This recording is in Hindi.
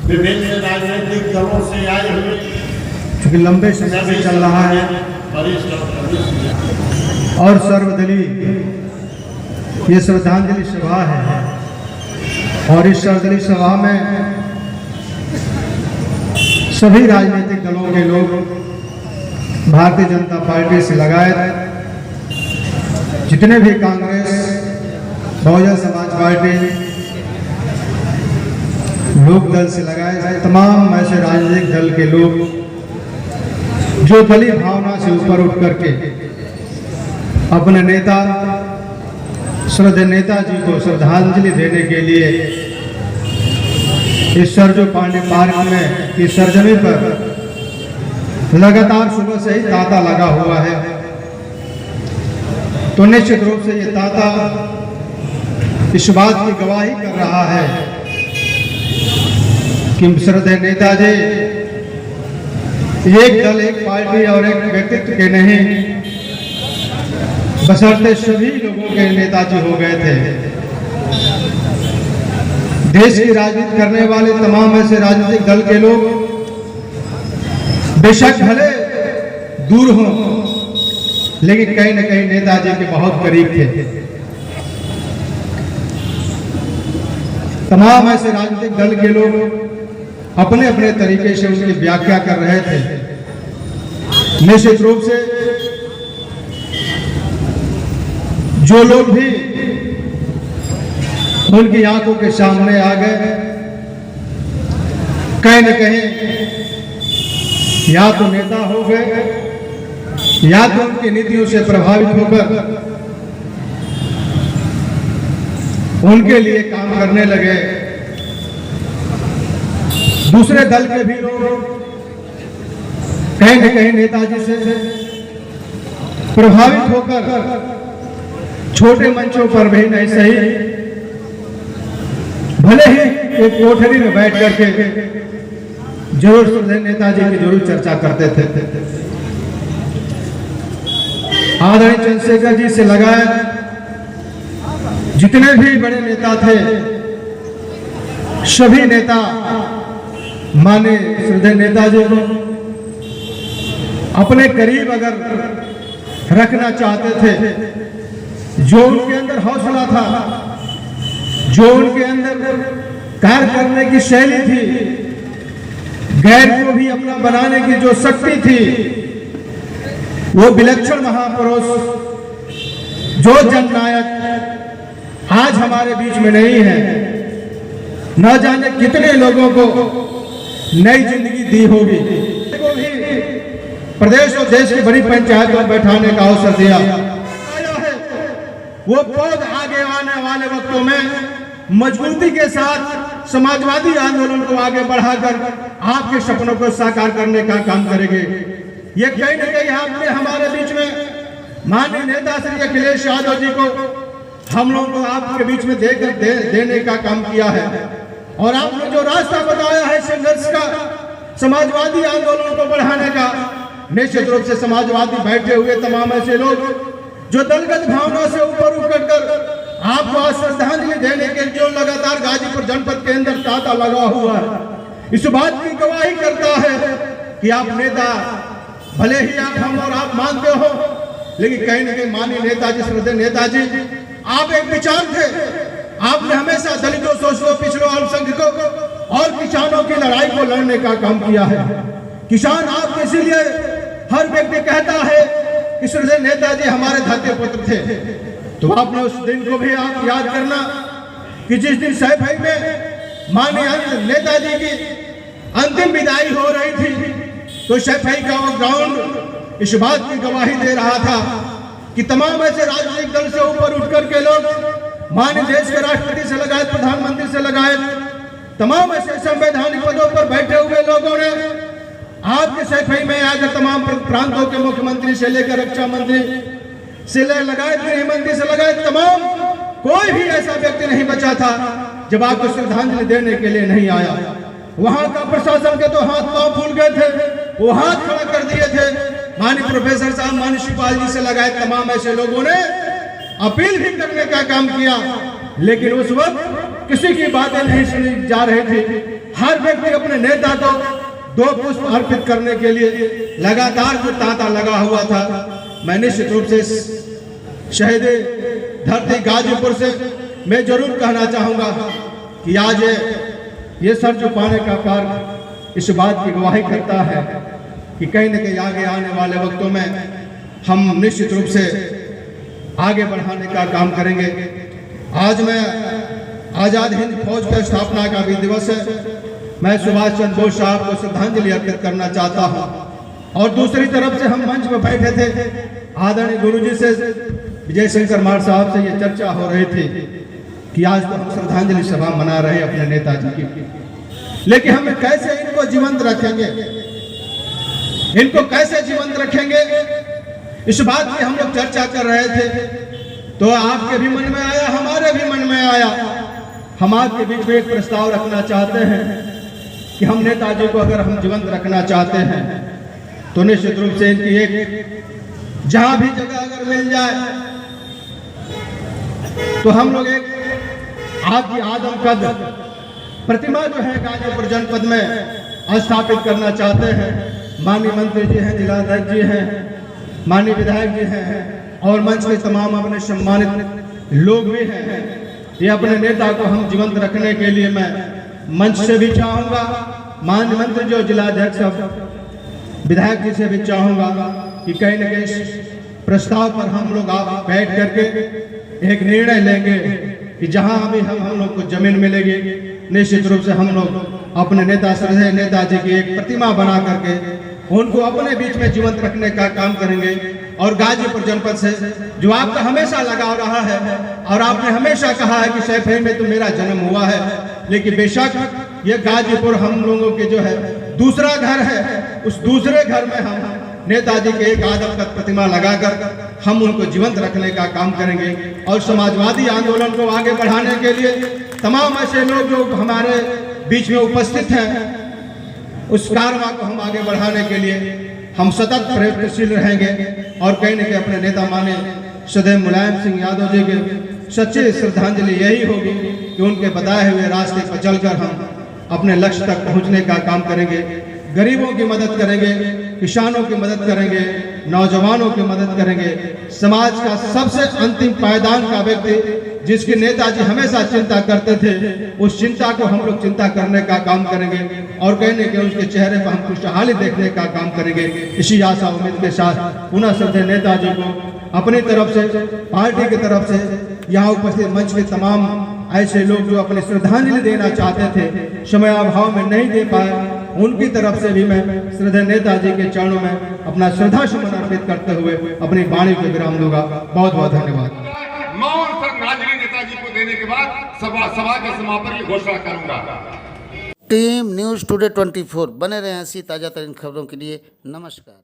विभिन्न राजनीतिक दलों से आए हुए चूंकि लंबे समय से चल रहा है और सर्वदलीय ये श्रद्धांजलि सभा है और इस श्रद्धांजलि सभा में सभी राजनीतिक दलों के लोग भारतीय जनता पार्टी से लगाए जितने भी कांग्रेस, बहुजन समाज पार्टी, लोक दल से लगाए तमाम ऐसे राजनीतिक दल के लोग जो दलीय भावना से ऊपर उठ करके अपने नेता श्रद्धेय नेताजी को श्रद्धांजलि देने के लिए इस सरजू पांडे पार्क में की सरजमी पर लगातार सुबह से ही तांता लगा हुआ है। तो निश्चित रूप से ये तांता इस बात की गवाही कर रहा है कि श्रद्धेय नेताजी एक दल, एक पार्टी और एक व्यक्तित्व के नहीं बशर्ते सभी लोगों के नेताजी हो गए थे। देश की राजनीति करने वाले तमाम ऐसे राजनीतिक दल के लोग बेशक भले दूर हों, लेकिन कहीं न कहीं नेताजी के बहुत करीब थे। तमाम ऐसे राजनीतिक दल के लोग अपने अपने तरीके से उसकी व्याख्या कर रहे थे। निश्चित रूप से जो लोग भी उनकी आंखों के सामने आ गए, कहीं न कहीं या तो नेता हो गए या तो उनकी नीतियों से प्रभावित होकर उनके लिए काम करने लगे। दूसरे दल के भी लोग कहीं न कहीं नेताजी से प्रभावित होकर छोटे मंचों पर भी नहीं सही, भले ही एक कोठरी में बैठ करके जरूर श्रद्धेय नेताजी की जरूर चर्चा करते थे। आदरणीय चंद्रशेखर जी से लगाए जितने भी बड़े नेता थे, सभी नेता माने श्रद्धेय नेताजी को अपने करीब अगर रखना चाहते थे। जो उनके अंदर हौसला था, जो उनके अंदर कार्य करने की शैली थी, गैर को भी अपना बनाने की जो शक्ति थी, वो विलक्षण महापुरुष, जो जननायक आज हमारे बीच में नहीं है। न जाने कितने लोगों को नई जिंदगी दी होगी, को भी प्रदेश और देश की बड़ी पंचायत में बैठाने का अवसर दिया। वो पौध आगे आने वाले वक्तों में मजबूती के साथ समाजवादी आंदोलन को आगे बढ़ाकर आपके सपनों को साकार करने का काम करेंगे। ये कहीं न कहीं आपने हमारे बीच में माननीय नेता श्री अखिलेश यादव जी को हम लोगों को आपके बीच में देने का काम किया है और आपने जो रास्ता बताया है संघर्ष का, समाजवादी आंदोलन को बढ़ाने का, निश्चित रूप से समाजवादी बैठे हुए तमाम ऐसे लोग जो दलगत भावना से ऊपर उठकर आपको आज श्रद्धांजलि देने के जो लगातार गाजीपुर जनपद के अंदर तांता लगा हुआ है, इस बात की गवाही करता है कि आप नेता, भले ही आप हम और आप मानते हो, लेकिन कहीं न कहीं माननीय नेताजी, श्रद्धेय नेताजी, आप एक विचार थे। आपने हमेशा दलितों, शोषितों, पिछड़ों, अल्पसंख्यकों और किसानों की लड़ाई को लड़ने का काम किया है। किसान आप इसीलिए हर व्यक्ति कहता है कि श्रद्धेय नेताजी हमारे धरती पुत्र थे। तो आपने उस दिन को भी आप याद करना कि जिस दिन सैफई में माननीय नेताजी की अंतिम विदाई हो रही थी, तो सैफई का वो ग्राउंड इस बात की गवाही दे रहा था कि तमाम ऐसे राजनीतिक दल से ऊपर उठकर के लोग, माननीय देश के राष्ट्रपति से लगाए, प्रधानमंत्री से लगाए, तमाम ऐसे संवैधानिक पदों पर बैठे हुए लोगों ने आपके सैफई में आकर तमाम प्रांतों के मुख्यमंत्री से लेकर रक्षा मंत्री से लगाए, गृह मंत्री से लगाए, तमाम कोई भी ऐसा व्यक्ति नहीं बचा था जब आपको श्रद्धांजलि देने के लिए नहीं आया। वहां का प्रशासन के तो हाथ पांव फूल गए थे, वो हाथ खड़ा कर दिए थे। माननीय प्रोफेसर साहब, माननीय शिवपाल जी से लगाए तमाम ऐसे लोगों ने अपील भी करने का काम किया, लेकिन उस वक्त किसी की बातें नहीं सुनी जा रही थी। हर व्यक्ति अपने नेता को 2 पुष्प अर्पित करने के लिए लगातार जो तांता लगा हुआ था, मैं निश्चित रूप से शहीद धरती गाजीपुर से मैं जरूर कहना चाहूंगा कि आज ये सर झुकाने का कार्य इस बात की गवाही करता है कि कहीं न कहीं आगे आने वाले वक्तों में हम निश्चित रूप से आगे बढ़ाने का काम करेंगे। आज मैं आज़ाद हिंद फौज की स्थापना का भी दिवस है। मैं सुभाष चंद्र बोस साहब को श्रद्धांजलि अर्पित करना चाहता हूं। और दूसरी तरफ से हम मंच पर बैठे थे, आदरणीय गुरुजी से विजय शंकर मार साहब से ये चर्चा हो रही थी कि आज तो हम श्रद्धांजलि सभा मना रहे हैं अपने नेताजी की, लेकिन हम कैसे इनको जीवंत रखेंगे, इनको कैसे जीवंत रखेंगे, इस बात की हम लोग चर्चा कर रहे थे। तो आपके भी मन में आया, हमारे भी मन में आया, हम आपके बीच में एक प्रस्ताव रखना चाहते हैं कि हम नेताजी को अगर हम जीवंत रखना चाहते हैं तो निश्चित रूप से इनकी एक जहां भी जगह अगर मिल जाए तो हम लोग एक आपकी आदमकद प्रतिमा जो है गाजीपुर जनपद में स्थापित करना चाहते हैं। माननीय मंत्री जी हैं, जिलाध्यक्ष जी हैं, माननीय विधायक जी हैं और मंच के तमाम अपने सम्मानित लोग भी हैं। ये अपने नेता को हम जीवंत रखने के लिए मैं मंच से भी चाहूँगा, माननीय मंत्री जी और जिलाध्यक्ष विधायक जी से भी चाहूँगा कि कहीं न कहीं प्रस्ताव पर हम लोग आप बैठ करके एक निर्णय लेंगे कि जहाँ अभी हम लोग को जमीन मिलेगी, निश्चित रूप से हम लोग अपने नेता श्रद्धेय नेताजी की एक प्रतिमा बना करके उनको अपने बीच में जीवंत रखने का काम करेंगे। और गाजीपुर जनपद से जो आपका हमेशा लगाव रहा है और आपने हमेशा कहा है कि सैफई में तो मेरा जन्म हुआ है, लेकिन बेशक ये गाजीपुर हम लोगों के जो है दूसरा घर है, उस दूसरे घर में हम नेताजी के एक आदमकद प्रतिमा लगाकर हम उनको जीवंत रखने का काम करेंगे। और समाजवादी आंदोलन को आगे बढ़ाने के लिए तमाम ऐसे लोग जो हमारे बीच में उपस्थित हैं, उस कारवां को हम आगे बढ़ाने के लिए हम सतत प्रयत्नशील रहेंगे। और कहीं न कहीं अपने नेता माने श्रद्धेय मुलायम सिंह यादव जी के सच्ची श्रद्धांजलि यही होगी कि उनके बताए हुए रास्ते पर चलकर हम अपने लक्ष्य तक पहुंचने का काम करेंगे। गरीबों की मदद करेंगे, किसानों की मदद करेंगे, नौजवानों की मदद करेंगे। समाज का सबसे अंतिम पायदान का व्यक्ति जिसकी नेताजी हमेशा चिंता करते थे, उस चिंता को हम लोग चिंता करने का काम करेंगे और कहने के उसके चेहरे पर हम खुशहाली देखने का काम करेंगे। इसी आशा उम्मीद के साथ पुनः श्रद्धेय नेताजी को अपनी तरफ से, पार्टी की तरफ से, यहाँ उपस्थित मंच के तमाम ऐसे लोग जो अपनी श्रद्धांजलि देना चाहते थे, समय अभाव में नहीं दे पाए, उनकी तरफ से भी मैं श्रद्धेय नेताजी के चरणों में अपना श्रद्धा सुमन अर्पित करते हुए अपनी वाणी को विराम दूंगा। बहुत बहुत धन्यवाद। मौन श्रद्धांजलि नेताजी को देने के बाद सभा के समापन की घोषणा करूंगा। टीम न्यूज़ टुडे 24 बने रहे ऐसी ताज़ा तरीन खबरों के लिए। नमस्कार।